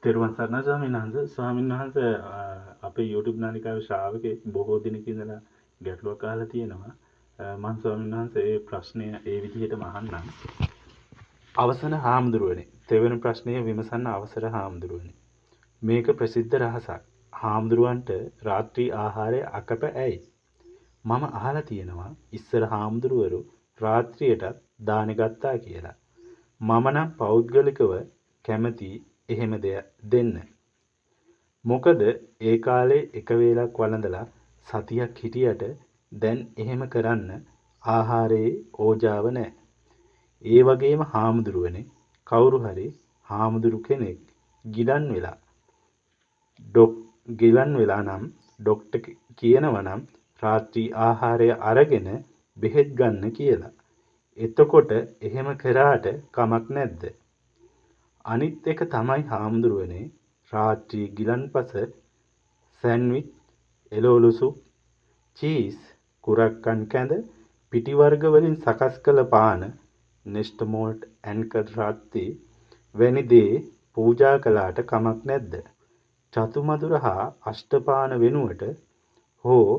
තෙරුවන් සරණයි ස්වාමීන් වහන්සේ. ස්වාමීන් වහන්සේ අපේ YouTube නාලිකාවේ ශ්‍රාවකෙක් බොහෝ දිනක ඉඳලා ගැටලුවක් අහලා තියෙනවා. මම ස්වාමීන් වහන්සේ ඒ ප්‍රශ්නය ඒ විදිහටම අහන්නම්. අවසන හාමුදුරුවනේ. තෙවන ප්‍රශ්නය විමසන්න අවසර හාමුදුරුවනේ. මේක ප්‍රසිද්ධ රහසක්. හාමුදුරුවන්ට රාත්‍රී ආහාරය අකප ඇයි? මම අහලා තියෙනවා ඉස්සර හාමුදුරුවරු රාත්‍රියටත් දානෙ ගත්තා කියලා. මම නම් පෞද්ගලිකව කැමති එහෙම දෙන්න. මොකද ඒ කාලේ එක වේලක් වළඳලා සතියක් හිටියට දැන් එහෙම කරන්න ආහාරයේ ඕජාව නැහැ. ඒ වගේම හාමුදුරුවනේ කවුරු හරි හාමුදුරු කෙනෙක් ගිලන් වෙලා නම් ඩොක්ටර් කියනවා නම් රාත්‍රී ආහාරය අරගෙන බෙහෙත් ගන්න කියලා. එතකොට එහෙම කරාට කමක් නැද්ද? අනිත් එක තමයි හාමුදුරුවනේ රාත්‍රී ගිලන්පස සෑන්ඩ්විච්, එළවලු සුප්, චීස්, කුරක්කන් කැඳ, පිටි වර්ග වලින් සකස් කළ පාන, නෙස්ට් මෝල්ට් ඇන්කර් රත්ති වැනි දේ පූජා කළාට කමක් නැද්ද? චතුමදුර හා අෂ්ටපාන වෙනුවට හෝ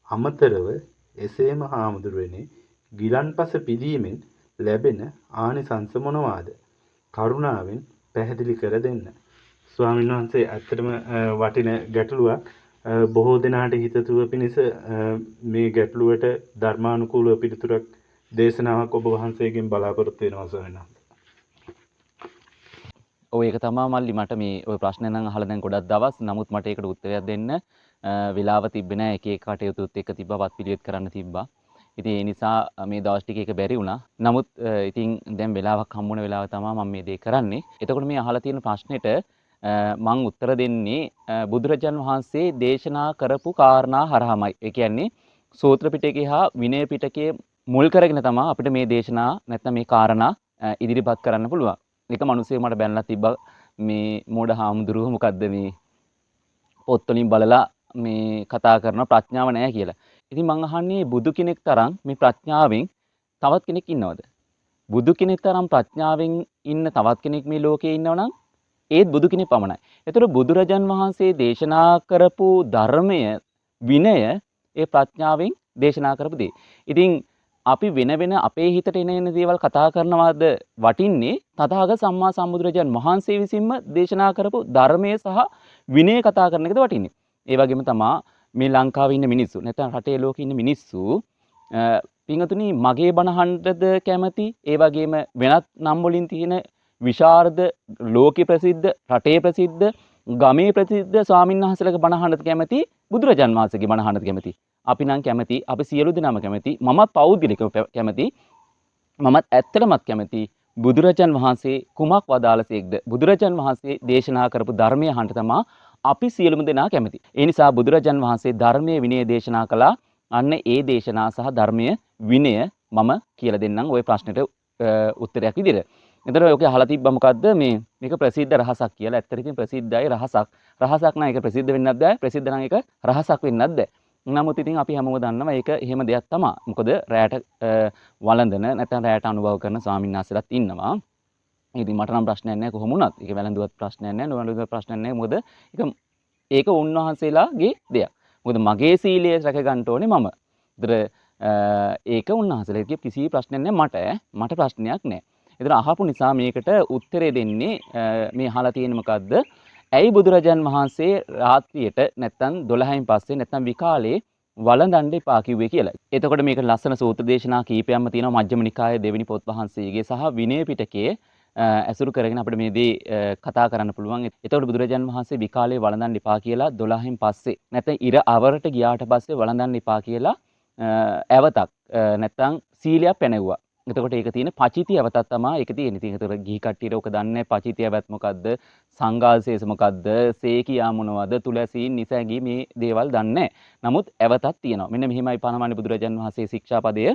අමතරව එසේම හාමුදුරුවනේ ගිලන්පස පිදීමෙන් ලැබෙන ආනිසංස මොනවාද? කරුණාවෙන් පැහැදිලි කර දෙන්න. ස්වාමීන් වහන්සේ ඇත්තටම වටින ගැටලුවක්. බොහෝ දෙනාට හිතසුව පිණිස මේ ගැටලුවට ධර්මානුකූලව පිළිතුරක් දේශනාවක් ඔබ වහන්සේගෙන් බලාපොරොත්තු වෙනවා ස්වාමීන් වහන්සේ. ඔව් ඒක තමයි මල්ලි මට මේ ඔය ප්‍රශ්නේ නම් අහලා දැන් ගොඩක් දවස්. නමුත් මට ඒකට උත්තරයක් දෙන්න වෙලාව තිබ්බේ නැහැ. එක එක කටයුතුත් එක්ක තිබ්බා, වත් පිළිවෙත් කරන්න තිබ්බා. ඉතින් ඒ නිසා මේ දවස් ටික එක බැරි වුණා. නමුත් ඉතින් දැන් වෙලාවක් හම්බුන වෙලාව තමයි මම මේ දේ කරන්නේ. එතකොට මේ අහලා තියෙන ප්‍රශ්නෙට මම උත්තර දෙන්නේ බුදුරජාන් වහන්සේ දේශනා කරපු කාරණා හරහාමයි. ඒ කියන්නේ සූත්‍ර පිටකේ හා විනය පිටකයේ මුල් කරගෙන තමයි අපිට මේ දේශනා නැත්නම් මේ කාරණා ඉදිරිපත් කරන්න පුළුවන්. එක මිනිස්සෙක් මට බැනලා තිබ්බා මේ මෝඩ හාමුදුරුවෝ මොකද්ද මේ පොත් වලින් බලලා මේ කතා කරන ප්‍රඥාව නැහැ කියලා. ඉතින් මං අහන්නේ බුදු කෙනෙක් තරම් මේ ප්‍රඥාවෙන් තවත් කෙනෙක් ඉන්නවද? බුදු කෙනෙක් තරම් ප්‍රඥාවෙන් ඉන්න තවත් කෙනෙක් මේ ලෝකේ ඉන්නවනම් ඒත් බුදු කෙනෙක් පමණයි. ඒතර බුදුරජාන් වහන්සේ දේශනා කරපු ධර්මය විනය ඒ ප්‍රඥාවෙන් දේශනා කරපු දේ. ඉතින් අපි වෙන අපේ හිතට එන දේවල් කතා කරනවාද වටින්නේ තථාගත සම්මා සම්බුදුරජාන් වහන්සේ විසින්ම දේශනා කරපු ධර්මයේ සහ විනය කතා කරන එකද වටින්නේ. ඒ වගේම තමයි මේ ලංකාවේ ඉන්න මිනිස්සු නැත්නම් රටේ ලෝකේ ඉන්න මිනිස්සු පින්වතුනි මගේ බණ අහන්නද කැමති, ඒ වගේම වෙනත් නම් වලින් තියෙන විශාරද ලෝකේ ප්‍රසිද්ධ, රටේ ප්‍රසිද්ධ, ගමේ ප්‍රසිද්ධ ස්වාමීන් වහන්සේලාගේ බණ අහන්නද කැමති, බුදුරජාන් වහන්සේගේ බණ අහන්නද කැමති? අපි නම් කැමති, අපි සියලු දෙනාම කැමති, මමත් පෞද්ගලිකව කැමති, මමත් ඇත්තටමත් කැමති බුදුරජාන් වහන්සේ කුමක් වදාළසේක්ද? බුදුරජාන් වහන්සේ දේශනා කරපු ධර්මය අහන්න තමයි අපි සියලුම දෙනා කැමති. ඒ නිසා බුදුරජාන් වහන්සේ ධර්මයේ විනය දේශනා කළා. අන්න ඒ දේශනා සහ ධර්මයේ විනය මම කියලා දෙන්නම් ওই ප්‍රශ්නෙට උත්තරයක් විදිහට. එතන ඔක අහලා තිබ්බා මොකද්ද මේක ප්‍රසිද්ධ රහසක් කියලා. ඇත්තට ඉතින් ප්‍රසිද්ධයි රහසක්. රහසක් නම් ඒක ප්‍රසිද්ධ වෙන්නත් බෑ. ප්‍රසිද්ධ නම් ඒක රහසක් වෙන්නත් බෑ. නමුත් ඉතින් අපි හැමෝම දන්නවා ඒක එහෙම දෙයක් තමයි. මොකද රැයට වළඳන නැත්නම් රැයට අනුභව කරන ස්වාමීන් වහන්සේලාත් ඉන්නවා. ඉතින් මට නම් ප්‍රශ්නයක් නැහැ කොහොම වුණත්. ඒක වැළඳුවත් ප්‍රශ්නයක් නැහැ, නොවැළඳුවත් ප්‍රශ්නයක් නැහැ. මොකද ඒක උන්වහන්සේලාගේ දෙයක්. මොකද මගේ සීලය රැක ගන්න ඕනේ මම. ඒතර ඒක උන්වහන්සේලාගේ කිසි ප්‍රශ්නයක් නැහැ මට ප්‍රශ්නයක් නැහැ. ඒතර අහපු නිසා මේකට උත්තරේ දෙන්නේ මේ අහලා තියෙන්නේ මොකද්ද? ඇයි බුදුරජාන් වහන්සේ රාත්‍රියට නැත්තම් 12න් පස්සේ නැත්තම් විකාලේ වළඳන්න එපා කිව්වේ කියලා. එතකොට මේක ලස්සන සූත්‍ර දේශනා කීපයක්ම තියෙනවා මජ්ක්‍ධිම නිකායේ දෙවෙනි පොත් වහන්සේගේ සහ විනය පිටකයේ ඇසුරු කරගෙන අපිට මේ දේ කතා කරන්න පුළුවන්. එතකොට බුදුරජාන් වහන්සේ විකාලේ වළඳන්න එපා කියලා 12න් පස්සේ නැත්නම් ඉර අවරට ගියාට පස්සේ වළඳන්න එපා කියලා ඇවතක් නැත්නම් සීලයක් පැනෙව්වා. එතකොට ඒක තියෙන පචිති ඇවතක් තමයි ඒක තියෙන්නේ. ඉතින් ඒතර ගිහි කට්ටියට ඔක දන්නේ පචිති ඇවත් මොකද්ද? සංඝාසේස මොකද්ද? සේකියා මොනවද? තුලසීන් නිසැඟි මේ දේවල් දන්නේ නමුත් ඇවතක් තියෙනවා. මෙන්න මෙහිමයි පනවන්නේ බුදුරජාන් වහන්සේ ශික්ෂාපදය.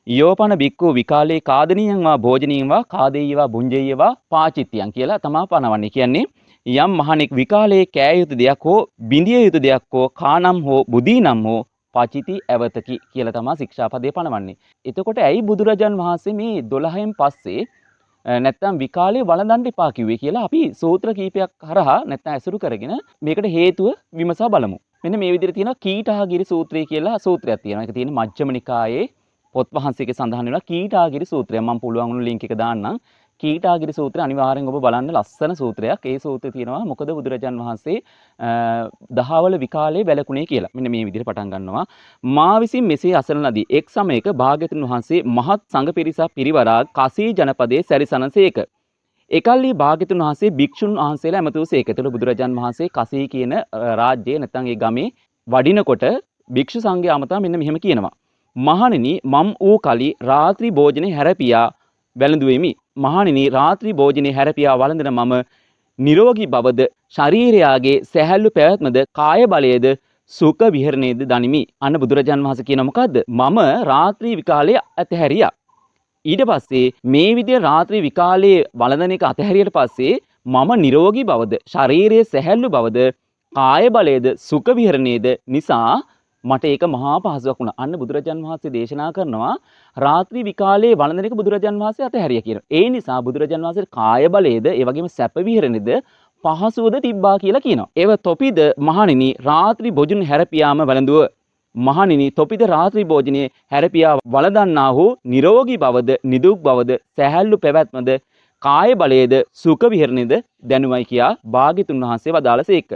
යෝපන බික්කෝ විකාලේ කාදනියන් වා භෝජනියන් වා කාදේයවා බුඤ්ජේයවා පාචිත්‍යං කියලා තමයි පනවන්නේ. කියන්නේ යම් මහණෙක් විකාලේ කෑ යුතු දෙයක් හෝ බිඳිය යුතු දෙයක් හෝ කානම් හෝ බුදීනම් හෝ පචිති ඇවතකි කියලා තමයි ශික්ෂාපදේ පනවන්නේ. එතකොට ඇයි බුදුරජාන් වහන්සේ මේ 12න් පස්සේ නැත්තම් විකාලේ වළඳන්න එපා කිව්වේ කියලා අපි සූත්‍ර කීපයක් හරහා නැත්තම් ඇසුරු කරගෙන මේකට හේතුව විමසා බලමු. මෙන්න මේ විදිහට තියෙනවා කීටාගිරි සූත්‍රය කියලා සූත්‍රයක් තියෙනවා. ඒක තියෙන්නේ මජ්ක්‍ධිම නිකායේ පොත් වහන්සේගේ සඳහන් වෙනවා කීටාගිරි සූත්‍රය. මම පුළුවන් වුණු ලින්ක් එක දාන්නම්. කීටාගිරි සූත්‍රය අනිවාර්යෙන් ඔබ බලන්න ලස්සන සූත්‍රයක්. ඒ සූත්‍රය තියෙනවා මොකද බුදුරජාන් වහන්සේ දහවල විකාලේ වැළකුණේ කියලා. මෙන්න මේ විදිහට පටන් ගන්නවා. මා විසින් මෙසේ අසන ලදී. එක් සමයක භාග්‍යවතුන් වහන්සේ මහත් සංඝ පිරිසක් පිරිවරා කසී ජනපදයේ සැරිසනසේක. එකල්හි භාග්‍යවතුන් වහන්සේ භික්ෂුන් වහන්සේලා ඇමතූසේක. ඒතකොට බුදුරජාන් වහන්සේ කසී කියන රාජ්‍යයේ නැත්නම් ඒ ගමේ වඩිනකොට භික්ෂු සංඝයා අමතා මෙන්න මෙහෙම කියනවා. මහණෙනි මම් ඌ කලි රාත්‍රී භෝජනේ හැරපියා වැළඳුවෙමි. මහණෙනි රාත්‍රී භෝජනේ හැරපියා වළඳන මම නිරෝගී බවද ශරීරයාගේ සැහැල්ලු පැවැත්මද කාය බලයේද සුඛ විහරණයේද දනිමි. අන්න බුදුරජාන් වහන්සේ කියන මොකද්ද? මම රාත්‍රී විකාලයේ අතහැරියා. ඊට පස්සේ මේ විදිය රාත්‍රී විකාලයේ වළඳන එක අතහැරියට පස්සේ මම නිරෝගී බවද ශරීරයේ සැහැල්ලු බවද කාය බලයේද සුඛ විහරණයේද නිසා මට ඒක මහා පහසුවක් වුණා. අන්න බුදුරජාන් වහන්සේ දේශනා කරනවා රාත්‍රී විකාලයේ වළඳන එක බුදුරජාන් වහන්සේ අතහැරියා කියනවා. ඒ නිසා බුදුරජාන් වහන්සේට කාය බලයේද ඒ වගේම සැප විහරණයේද පහසුවද තිබ්බා කියලා කියනවා. ඒව තොපිද මහණෙනි රාත්‍රී භෝජන හැරපියාම වළඳුව. මහණෙනි තොපිද රාත්‍රී භෝජනයේ හැරපියා වළඳන්නා වූ නිරෝගී බවද නිදුක් බවද සැහැල්ලු පැවැත්මද කාය බලයේද සුඛ විහරණයේද දැනුවයි කියා භාග්‍යතුන් වහන්සේ වදාළසේක.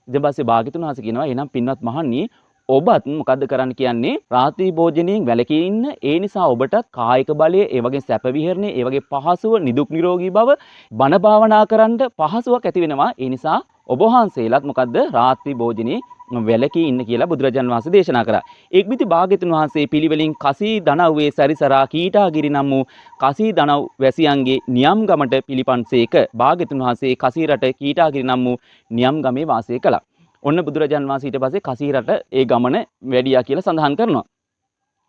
ඊට පස්සේ භාග්‍යතුන් වහන්සේ කියනවා එහෙනම් පින්වත් මහණනි ඔබත් මොකද්ද කරන්න කියන්නේ රාත්‍රී භෝජනයෙන් වැළකී ඉන්න. ඒ නිසා ඔබටත් කායික බලය ඒ වගේ සැප විහරණය ඒ වගේ පහසුව නිදුක් නිරෝගී බව බණ භාවනා කරන්න පහසුවක් ඇති වෙනවා. ඒ නිසා ඔබ වහන්සේලාත් මොකද්ද රාත්‍රී භෝජනයේ වැළකී ඉන්න කියලා බුදුරජාන් වහන්සේ දේශනා කරා. එක්විති භාග්‍යතුන් වහන්සේ පිළිවෙලින් කසී දනව්වේ සැරිසරා කීටාගිරි නම් වූ කසී දනව් වැසියන්ගේ නියම් ගමට පිළිපන්සේක. භාග්‍යතුන් වහන්සේ කසී රට කීටාගිරි නම් වූ නියම් ගමේ වාසය කළා. ඔන්න බුදුරජාන් වහන්සේ ඊට පස්සේ කසී රට ඒ ගමන වැඩියා කියලා සඳහන් කරනවා.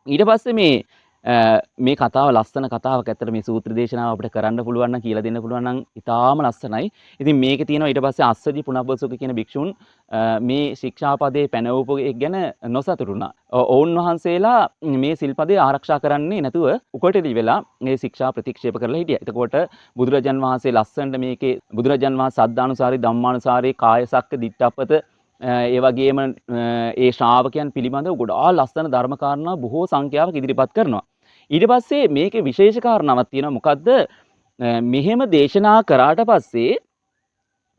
ඊට පස්සේ මේ කතාව ලස්සන කතාවක්. ඇත්තට මේ සූත්‍ර දේශනාව අපිට කරන්න පුළුවන් නම් කියලා දෙන්න පුළුවන් නම් ඉතාම ලස්සනයි. ඉතින් මේකේ තියෙනවා ඊට පස්සේ අස්සජි පුනබ්බසුක කියන භික්ෂුන් මේ ශික්ෂාපදේ පැනවපු එක ගැන නොසතුටු වුණා. ඔවුන් වහන්සේලා මේ සිල්පදේ ආරක්ෂා කරන්නේ නැතුව උකටලි වෙලා මේ ශික්ෂා ප්‍රතික්ෂේප කරලා හිටියා. එතකොට බුදුරජාන් වහන්සේ ලස්සනට මේකේ බුදුරජාන් වහන්සේ සද්ධානුසාරී ධම්මානුසාරී කායසක්ක දිට්ඨපත ඒ වගේම ඒ ශ්‍රාවකයන් පිළිබඳව ගොඩාක් ලස්සන ධර්ම කාරණා බොහෝ සංඛ්‍යාවක් ඉදිරිපත් කරනවා. ඊට පස්සේ මේකේ විශේෂ කාරණාවක් තියෙනවා. මොකද්ද? මෙහෙම දේශනා කරාට පස්සේ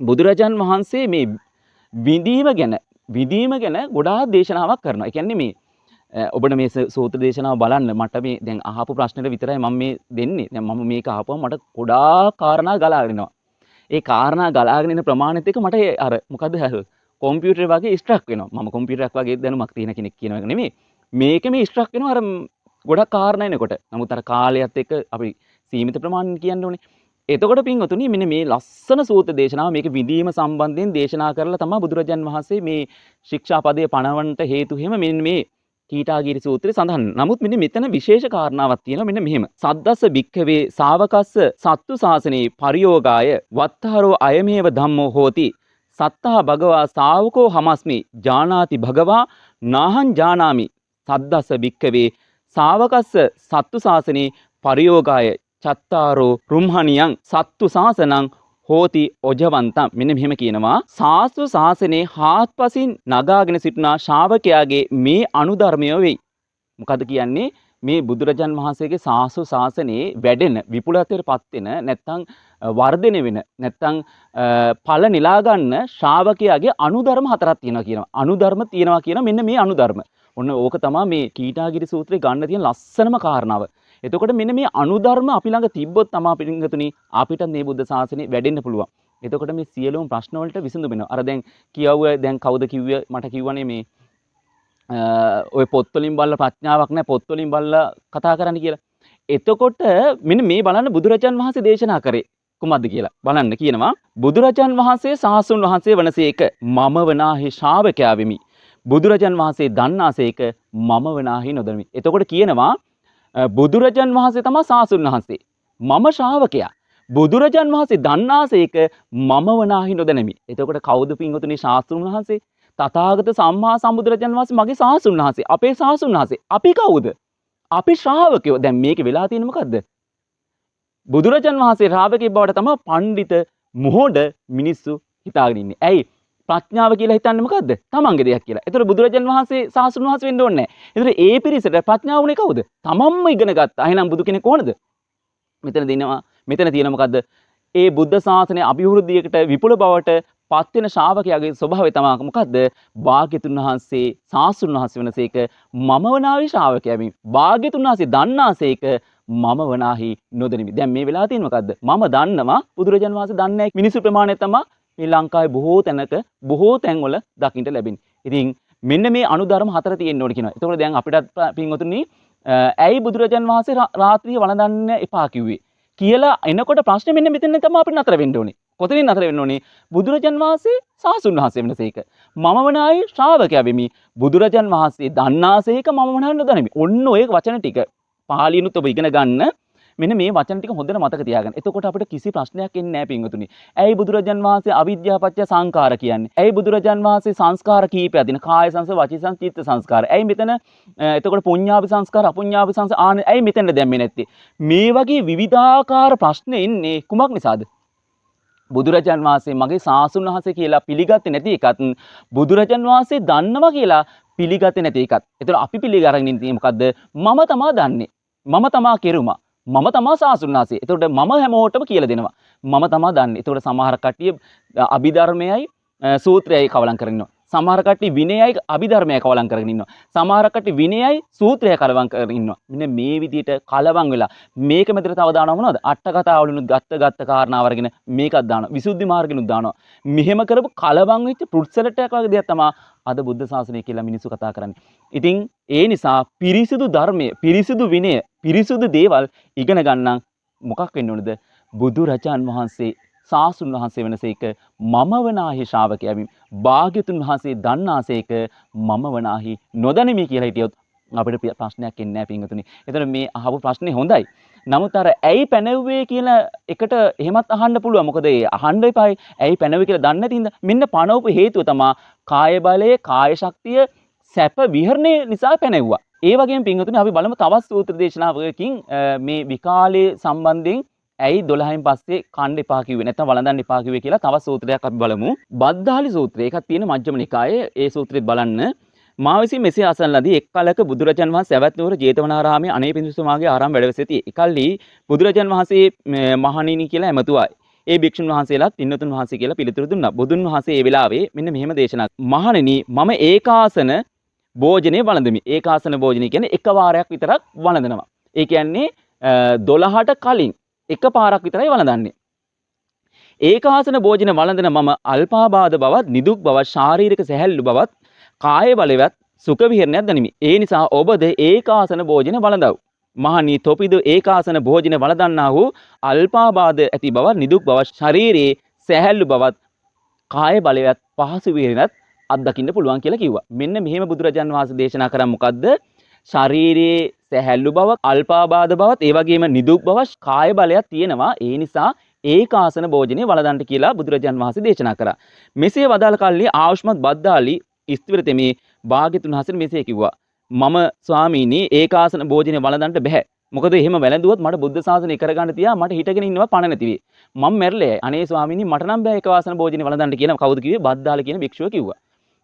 බුදුරජාන් වහන්සේ මේ විඳීම ගැන ගොඩාක් දේශනාවක් කරනවා. ඒ කියන්නේ මේ ඔබට මේ සූත්‍ර දේශනාව බලන්න මට මේ දැන් අහපු ප්‍රශ්නෙට විතරයි මම මේ දෙන්නේ. දැන් මම මේක අහපුවම මට ගොඩාක් කාරණා ගලාගෙන එනවා. ඒ කාරණා ගලාගෙන එන ප්‍රමාණෙත් එක මට අර මොකද්ද කොම්පියුටර් වගේ ස්ට්‍රක් වෙනවා. මම කොම්පියුටරයක් වගේ දැනුමක් තියෙන කෙනෙක් කියන එක නෙමෙයි. මේකේ මේ ස්ට්‍රක් වෙනවා අර ගොඩක් කාරණා එනකොට. නමුත් අර කාලයත් එක්ක අපි සීමිත ප්‍රමාණයක් කියන්න ඕනේ. එතකොට පින්වතුනි මෙන්න මේ ලස්සන සූත්‍ර දේශනාව මේක විදීම සම්බන්ධයෙන් දේශනා කරලා තමයි බුදුරජාන් වහන්සේ මේ ශික්ෂාපදයේ පණවන්නට හේතු හිම මෙන්න මේ කීටාගිරි සූත්‍රය සඳහන්. නමුත් මෙන්න මෙතන විශේෂ කාරණාවක් තියෙනවා මෙන්න මෙහෙම. සද්දස්ස භික්ඛවේ ශාවකස්ස සත්තු ශාසනේ පරියෝගාය වත්තාරෝ අයමේව ධම්මෝ හෝති. සත්තා භගවා ශාවකෝ හමස්මි ජානාති භගවා නාහං ජානාමි. සද්දස්ස භික්ඛවේ ශාවකස්ස සත්තු ශාසනේ පරියෝගාය චත්තාරෝ රුම්හණියං සත්තු ශාසනං හෝති ඔජවන්තම්. මෙන්න මෙහෙම කියනවා සාස්තු ශාසනේ හාත්පසින් නගාගෙන සිටිනා ශ්‍රාවකයාගේ මේ අනුධර්මය වෙයි. මොකද කියන්නේ මේ බුදුරජාන් වහන්සේගේ සාස්තු ශාසනයේ වැඩෙන විපුලත්වයටපත් වෙන නැත්නම් වර්ධනය වෙන නැත්නම් ඵල නිලා ගන්න ශ්‍රාවකයාගේ අනුධර්ම හතරක් තියෙනවා කියනවා. අනුධර්ම තියෙනවා කියන මෙන්න මේ අනුධර්ම. ඔන්න ඕක තමයි මේ කීටාගිරි සූත්‍රේ ගන්න තියෙන ලස්සනම කාරණාව. එතකොට මෙන්න මේ අනුධර්ම අපි ළඟ තිබ්බොත් තමයි පිටින්ගතුනි අපිට මේ බුද්ධ ශාසනය වැඩෙන්න පුළුවන්. එතකොට මේ සියලුම ප්‍රශ්න වලට විසඳුම වෙනවා. අර දැන් කියවුවේ දැන් කවුද කිව්වේ මට කිව්වනේ මේ ඔය පොත් වලින් බලලා ප්‍රඥාවක් නැහැ පොත් වලින් බලලා කතා කරන්න කියලා. එතකොට මෙන්න මේ බලන්න බුදුරජාන් වහන්සේ දේශනා කරේ කුමක්ද කියලා බලන්න කියනවා. බුදුරජාන් වහන්සේ සාසුන් වහන්සේ වනසේක මම වනාහි ශ්‍රාවකයා වෙමි. බුදුරජාන් වහන්සේ දන්නාසේක මම වනාහි නොදනිමි. එතකොට කියනවා බුදුරජාන් වහන්සේ තමයි සාසුන් වහන්සේ. මම ශ්‍රාවකයා. බුදුරජාන් වහන්සේ දන්නාසේක මම වනාහි නොදනිමි. එතකොට කවුද පින්වතුනි සාසුන් වහන්සේ? තථාගත සම්මා සම්බුදුරජාන් වහන්සේ මගේ සාසුන් වහන්සේ. අපේ සාසුන් වහන්සේ. අපි කවුද? අපි ශ්‍රාවකයෝ. දැන් මේක වෙලා තියෙන්නේ මොකද්ද? බුදුරජාන් වහන්සේ ශ්‍රාවකෙක් බවට තමයි පඬිත මොහොඩ මිනිස්සු හිතාගෙන ඉන්නේ. ඇයි? ප්‍රඥාව කියලා හිතන්නේ මොකද්ද? තමන්ගේ දෙයක් කියලා. ඒතර බුදුරජාන් වහන්සේ සාසුන් වහන්සේ වෙන්න ඕනේ නැහැ. ඒතර ඒ පිරිසට ප්‍රඥාව උනේ කවුද? තමන්ම ඉගෙන ගත්තා. එහෙනම් බුදු කෙනෙක් කොහොමද? මෙතන තියෙන මොකද්ද? ඒ බුද්ධ ශාසනය අභිවෘද්ධියකට විපුල බවට පත් වෙන ශ්‍රාවකයාගේ ස්වභාවය තමයි මොකද්ද? භාග්‍යතුන් වහන්සේ සාසුන් වහන්සේ වෙනසේක මම වනාහි ශ්‍රාවකයමි. භාග්‍යතුන් වහන්සේ දන්නාසේක මම වනාහි නොදනිමි. දැන් මේ වෙලාව තියෙන මොකද්ද? මම දන්නවා බුදුරජාන් වහන්සේ දන්නේ නැහැ. මිනිස්සු ප්‍රමාණය තමයි මේ ලංකාවේ බොහෝ තැනක බොහෝ තැන්වල දකින්න ලැබෙන්නේ. ඉතින් මෙන්න මේ අනුධර්ම හතර තියෙන්න ඕනේ කියනවා. එතකොට දැන් අපිටත් පින්වතුනි ඇයි බුදුරජාන් වහන්සේ රාත්‍රියේ වළඳන්න එපා කිව්වේ කියලා එනකොට ප්‍රශ්නේ මෙන්න මෙතන තමයි අපිට නතර වෙන්න ඕනේ. කොතනින් නතර වෙන්න ඕනේ? බුදුරජාන් වහන්සේ සාසුන් වහන්සේ වෙනසේක. මම වනායි ශ්‍රාවකයා වෙමි. බුදුරජාන් වහන්සේ දන්නාසේක මම වනායි නොදනිමි. ඔන්න ඔය වචන ටික පාලියනුත් ඔබ ඉගෙන ගන්න. මෙන්න මේ වචන ටික හොඳට මතක තියාගන්න. එතකොට අපිට කිසි ප්‍රශ්නයක් එන්නේ නැහැ පින්වතුනි. ඇයි බුදුරජාන් වහන්සේ අවිද්‍යාව පත්‍ය සංඛාර කියන්නේ? ඇයි බුදුරජාන් වහන්සේ සංස්කාර කීපයක් දින කාය සංස්කාර, වචී සංස්කාර, චිත්ත සංස්කාර. ඇයි මෙතන එතකොට පුඤ්ඤාභි සංස්කාර, අපුඤ්ඤාභි සංස්කාර ඇයි මෙතන දැම්මේ නැත්තේ? මේ වගේ විවිධාකාර ප්‍රශ්න එන්නේ කුමක් නිසාද? බුදුරජාන් වහන්සේ මගේ සාසුන් වහන්සේ කියලා පිළිගත්තේ නැති එකත් බුදුරජාන් වහන්සේ දන්නවා කියලා පිළිගත්තේ නැති එකත්. ඒතර අපි පිළිගරගෙන ඉන්නේ මොකද්ද? මම තමා දන්නේ. මම තමා කෙරුමා. මම තමා සාසුන් වහන්සේ. ඒතකොට මම හැමෝටම කියලා දෙනවා. මම තමා දන්නේ. ඒතකොට සමහර කට්ටිය අභිධර්මයයි සූත්‍රයයි කවලම් කරගෙන ඉන්නවා. සමහර කට්ටිය විනයයි අභිධර්මයයි කවලම් කරගෙන ඉන්නවා. සමහර කට්ටිය විනයයි සූත්‍රයයි කලවම් කරගෙන ඉන්නවා. මෙන්න මේ විදිහට කලවම් වෙලා මේක මෙතන තව දානවා මොනවද? අට කතාවලිනුත් ගත්ත කාරණාව අරගෙන මේකක් දානවා. විසුද්ධි මාර්ගෙනුත් දානවා. මෙහෙම කරපු කලවම් වෙච්ච පුරුත්සලටයක් වගේ දෙයක් තමයි අද බුද්ධ ශාසනය කියලා මිනිස්සු කතා කරන්නේ. ඉතින් ඒ නිසා පිරිසිදු ධර්මය, පිරිසිදු විනය, පිරිසිදු දේවල් ඉගෙන ගන්න මොකක් වෙන්න ඕනද? බුදුරජාන් වහන්සේ සාසුන් වහන්සේ වෙනසේක මම වනාහි ශ්‍රාවකයමි. භාග්‍යතුන් වහන්සේ දන්නාසේක මම වනාහි නොදනිමි කියලා හිටියොත් අපිට ප්‍රශ්නයක් එන්නේ නැහැ පින්වතුනි. එතන මේ අහපු ප්‍රශ්නේ හොඳයි. නමුත් අර ඇයි පැනෙව්වේ කියන එකට එහෙමත් අහන්න පුළුවන්. මොකද ඒ අහන්න එපායි. ඇයි පැනෙව්වේ කියලා දන්නේ නැතිඳ මෙන්න පනවපු හේතුව තමයි කාය බලය, කාය ශක්තිය, සැප විහරණය නිසා පැනෙව්වා. ඒ වගේම පින්වතුනි අපි බලමු තවත් සූත්‍ර දේශනාවකින් මේ විකාලයේ සම්බන්ධයෙන් ඇයි 12න් පස්සේ කන්න එපා කිව්වේ නැත්නම් වළඳන්න එපා කිව්වේ කියලා තවත් සූත්‍රයක් අපි බලමු. බද්දාලි සූත්‍රය. ඒකක් තියෙන මජ්ක්‍ධිම නිකායේ ඒ සූත්‍රෙත් බලන්න. මා විසින් මෙසේ අසන ලදී එක් කලක බුදුරජාන් වහන්සේ සවැත් නුවර ජේතවනාරාමයේ අනේ පිණිසුමාගේ ආරාම වැඩ සිටි. එකල්ලි බුදුරජාන් වහන්සේ මහණෙනි කියලා ඇමතුවා. ඒ භික්ෂුන් වහන්සේලාත් පින්නතුන් වහන්සේ කියලා පිළිතුරු දුන්නා. බුදුන් වහන්සේ ඒ වෙලාවේ මෙන්න මෙහෙම දේශනා. මහණෙනි මම ඒකාසන භෝජනේ වළඳමි. ඒකාසන භෝජනේ කියන්නේ එක වාරයක් විතරක් වළඳනවා. ඒ කියන්නේ 12ට කලින් එක පාරක් විතරයි වළඳන්නේ. ඒකාසන භෝජන වළඳන මම අල්පාබාධ බවත්, නිදුක් බවත්, ශාරීරික සැහැල්ලු බවත්, කාය බලවත්, සුඛ විහරණයක් දනිමි. ඒ නිසා ඔබද ඒකාසන භෝජන වළඳව. මහණී තොපිද ඒකාසන භෝජන වළඳන්නා වූ අල්පාබාධ ඇති බවත්, නිදුක් බවත්, ශාරීරියේ සැහැල්ලු බවත්, කාය බලවත්, පහසු විහරණයක් අත්දකින්න පුළුවන් කියලා කිව්වා. මෙන්න මෙහෙම බුදුරජාන් වහන්සේ දේශනා කරා මොකද්ද? ශාරීරියේ සැහැල්ලු බවක්, අල්පාබාධ බවක්, ඒ වගේම නිදුක් බවක්, කාය බලයක් තියෙනවා. ඒ නිසා ඒකාසන භෝජනේ වළඳන්න කියලා බුදුරජාන් වහන්සේ දේශනා කරා. මෙසේ වදාළ කල්ලි ආයුෂ්මත් බද්දාලි ස්ථවිරතමේ භාග්‍යතුන් වහන්සේ මෙසේ කිව්වා. මම ස්වාමීනි ඒකාසන භෝජනේ වළඳන්න බෑ. මොකද එහෙම වැළඳුවොත් මට බුද්ධ ශාසනය කරගන්න තියා මට හිටගෙන ඉන්නවා පණ නැති වෙයි. මම මැරෙලේ. අනේ ස්වාමීනි මට නම් බෑ ඒකාසන භෝජනේ වළඳන්න කියලා කවුද කිව්වේ? බද්දාල කියන භික්ෂුව කිව්වා.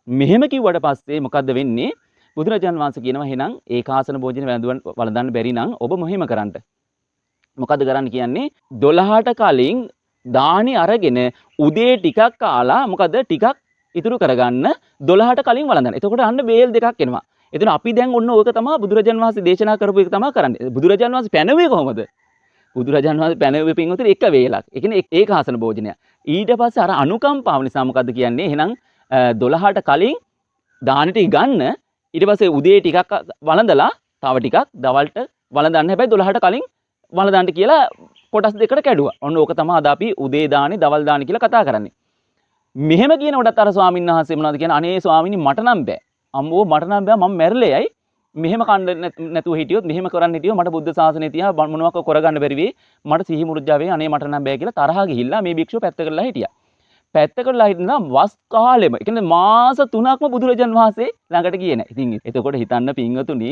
මෙහෙම කිව්වට පස්සේ මොකද්ද වෙන්නේ? බුදුරජාන් වහන්සේ කියනවා එහෙනම් ඒකාසන භෝජන වළඳන්න බැරි නම් ඔබ මොහිම කරන්න. මොකද කරන්න කියන්නේ 12ට කලින් දානි අරගෙන උදේ ටිකක් කාලා මොකද ටිකක් ඉතුරු කරගන්න 12ට කලින් වළඳන්න. එතකොට අන්න වේල් දෙකක් එනවා. එතන අපි දැන් ඔන්න ඕක තමයි බුදුරජාන් වහන්සේ දේශනා කරපු එක තමයි කරන්නේ. බුදුරජාන් වහන්සේ පැනවෙන්නේ කොහොමද? බුදුරජාන් වහන්සේ පැනවෙන්නේ පින්වතුනි එක වේලක්. ඒ කියන්නේ ඒකාසන භෝජනය. ඊට පස්සේ අර අනුකම්පාව නිසා මොකද්ද කියන්නේ? එහෙනම් 12ට කලින් දානි ටික ගන්න ඊට පස්සේ උදේ ටිකක් වළඳලා තව ටිකක් දවල්ට වළඳන්න හැබැයි 12ට කලින් වළඳන්න කියලා කොටස් දෙකකට කැඩුවා. ඔන්න ඕක තමයි අද අපි උදේ දානි දවල් දානි කියලා කතා කරන්නේ. මෙහෙම කියනකොටත් අර ස්වාමීන් වහන්සේ මොනවද කියන්නේ? අනේ ස්වාමීනි මට නම් බෑ. අම්මෝ මට නම් බෑ මම මැරෙලෙයි. මෙහෙම කන්න නැතුව හිටියොත් මෙහෙම කරන්න හිටියොත් මට බුද්ධ ශාසනය තියා මොනවක් කරගන්න බැරි වෙයි. මට සිහි මුර්ජා වෙයි. අනේ මට නම් බෑ කියලා තරහා ගිහිල්ලා මේ භික්ෂුව පැත්ත කරලා හිටියා. පැත්තකට හිටිනා වස් කාලෙම. ඒ කියන්නේ මාස 3ක්ම බුදුරජාන් වහන්සේ ළඟට ගියේ නැහැ. ඉතින් එතකොට හිතන්න පින්වතුනි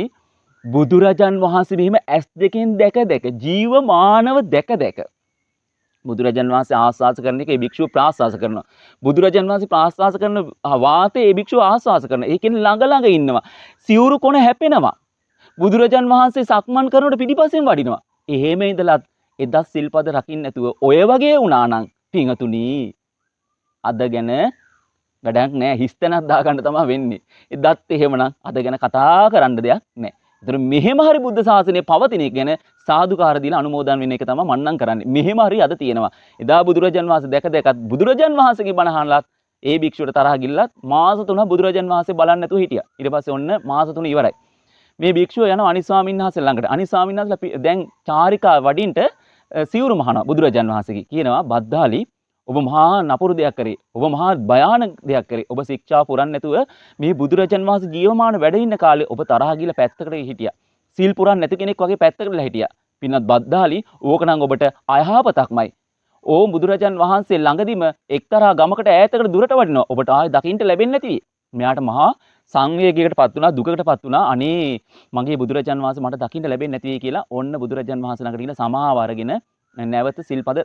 බුදුරජාන් වහන්සේ මෙහිම ඇස් දෙකෙන් දැක දැක ජීවමානව දැක දැක බුදුරජාන් වහන්සේ ආස්වාස කරන එක ඒ භික්ෂුව ප්‍රාස්වාස කරනවා. බුදුරජාන් වහන්සේ ප්‍රාස්වාස කරන වාතේ ඒ භික්ෂුව ආස්වාස කරනවා. ඒ කියන්නේ ළඟ ළඟ ඉන්නවා. සිවුරු කොන හැපෙනවා. බුදුරජාන් වහන්සේ සක්මන් කරනකොට පිටිපස්සෙන් වඩිනවා. එහෙම ඉඳලා එදා සිල්පද රකින්න නැතුව ඔය වගේ වුණා නම් පිංගතුණි අද ගැන වැඩක් නැහැ. හිස්තැනක් දාගන්න තමයි වෙන්නේ. එදත් එහෙමනම් අද ගැන කතා කරන්න දෙයක් නැහැ. ඒතර මෙහෙම හරි බුද්ධ ශාසනය පවතින එක ගැන සාදුකාර දීලා අනුමෝදන් වෙන එක තමයි මන්නම් කරන්නේ. මෙහෙම හරි අද තියෙනවා. එදා බුදුරජාන් වහන්සේ දැක දැකත් බුදුරජාන් වහන්සේගේ බණ අහනලත් ඒ භික්ෂුවට තරහ ගිල්ලත් මාස 3ක් බුදුරජාන් වහන්සේ බලන්නේ නැතුව හිටියා. ඊට පස්සේ ඔන්න මාස 3 ඉවරයි. මේ භික්ෂුව යනවා අනිත් ස්වාමීන් වහන්සේ ළඟට. අනිත් ස්වාමීන් වහන්සේලා දැන් චාරිකා වඩින්ට සිවුරු මහනවා බුදුරජාන් වහන්සේගේ. කියනවා බද්දාලි ඔබ මහා නපුරු දෙයක් කරේ. ඔබ මහා භයානක දෙයක් කරේ. ඔබ ශික්ෂා පුරන්නේ නැතුව මේ බුදුරජාන් වහන්සේ ජීවමාන වැඩ ඉන්න කාලේ ඔබ තරහා ගිහලා පැත්තකට හිටියා. සීල් පුරන්නේ නැති කෙනෙක් වගේ පැත්තකටලා හිටියා. පින්නත් බද්දාලි ඕක නම් ඔබට අයහපතක්මයි. ඕ බුදුරජාන් වහන්සේ ළඟදිම එක්තරා ගමකට ඈතකට දුරට වඩිනවා. ඔබට ආයෙ දකින්න ලැබෙන්නේ නැති. මෙයාට මහා සංවේගයකටපත් වුණා, දුකකටපත් වුණා. අනේ මගේ බුදුරජාන් වහන්සේ මට දකින්න ලැබෙන්නේ නැති වෙයි කියලා ඔන්න බුදුරජාන් වහන්සේ ළඟට ගිහලා සමාව අරගෙන නැවත සිල්පද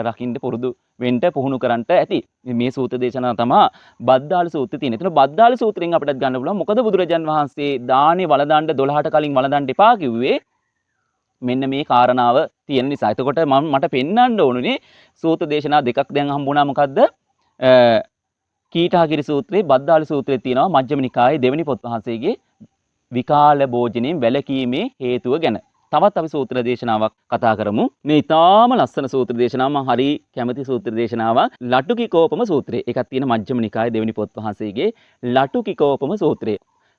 රකින්න පුරුදු වෙන්න පුහුණු කරන්නට ඇති. මේ සූත්‍ර දේශනාව තමයි බද්දාල සූත්‍රය තියෙන්නේ. එතන බද්දාල සූත්‍රයෙන් අපිට ගන්න පුළුවන් මොකද බුදුරජාන් වහන්සේ දානේ වළඳන්න 12ට කලින් වළඳන්න එපා කිව්වේ මෙන්න මේ කාරණාව තියෙන නිසා. එතකොට මට පෙන්වන්න ඕනුනේ සූත්‍ර දේශනා දෙකක් දැන් හම්බුණා. මොකද්ද? කීටාගිරි සූත්‍රයේ බද්දාල සූත්‍රයේ තියෙනවා මජ්ක්‍ධිම නිකායේ දෙවෙනි පොත් වහන්සේගේ විකාල භෝජනයෙන් වැළකීමේ හේතුව ගැන. තවත් අපි සූත්‍ර දේශනාවක් කතා කරමු. මේ ඊටාම ලස්සන සූත්‍ර දේශනාව මම හරි කැමති සූත්‍ර දේශනාවක්. ලටුකිකෝපම සූත්‍රය. ඒකක් තියෙන මජ්ක්‍ධිම නිකායේ දෙවෙනි පොත් වහන්සේගේ ලටුකිකෝපම සූත්‍රය.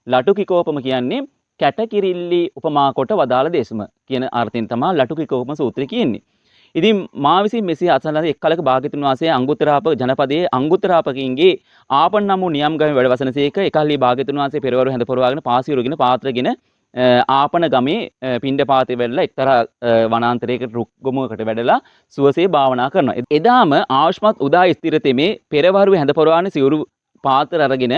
ලටුකිකෝපම කියන්නේ කැටකිරිල්ලි උපමා කොට වදාළ දේශම කියන අර්ථයෙන් තමයි ලටුකිකෝපම සූත්‍රය කියන්නේ. ඉතින් මා විසින් මෙසේ අසලන එක් කලක භාග්‍යතුන් වහන්සේ අංගුත්තරාප ජනපදයේ අංගුත්තරාපකින්ගේ ආපන් නම් වූ නියම් ගමේ වැඩ වසනසේක එකල්හි භාග්‍යතුන් වහන්සේ පෙරවරු හැඳ පොරවාගෙන පාසිරුගෙන පාත්‍රගෙන ආපන ගමේ පිණ්ඩපාතේ වැඩලා එක්තරා වනාන්තරයකට රුක් ගොමුවකට වැඩලා සුවසේ භාවනා කරනවා. එදාම ආශ්මත් උදා ස්ථිරතෙමේ පෙරවරු හැඳ පොරවාගෙන සිවුරු පාත්‍ර අරගෙන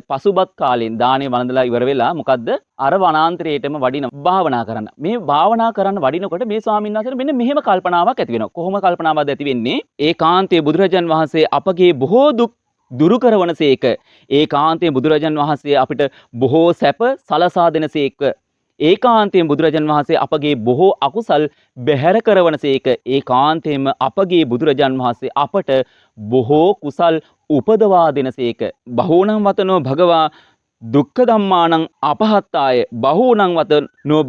පසුබත් කාලෙන් දානේ වළඳලා ඉවර වෙලා මොකද්ද අර වනාන්තරයේටම වඩින භාවනා කරන්න. මේ භාවනා කරන්න වඩිනකොට මේ ස්වාමීන් වහන්සේට මෙන්න මෙහෙම කල්පනාවක් ඇති වෙනවා. කොහොම කල්පනාවක්ද ඇති වෙන්නේ? ඒකාන්තයේ බුදුරජාන් වහන්සේ අපගේ බොහෝ දුක් දුරු කරවනසේක. ඒකාන්තයේ බුදුරජාන් වහන්සේ අපිට බොහෝ සැප සලසා දෙනසේක. ඒකාන්තයෙන් බුදුරජාන් වහන්සේ අපගේ බොහෝ අකුසල් බැහැර කරවනසේක. ඒකාන්තයෙන්ම අපගේ බුදුරජාන් වහන්සේ අපට බොහෝ කුසල් උපදවා දෙනසේක. බහූනං වතනෝ භගවා දුක්ඛ ධම්මානං අපහත්තාය බහූනං වතනෝ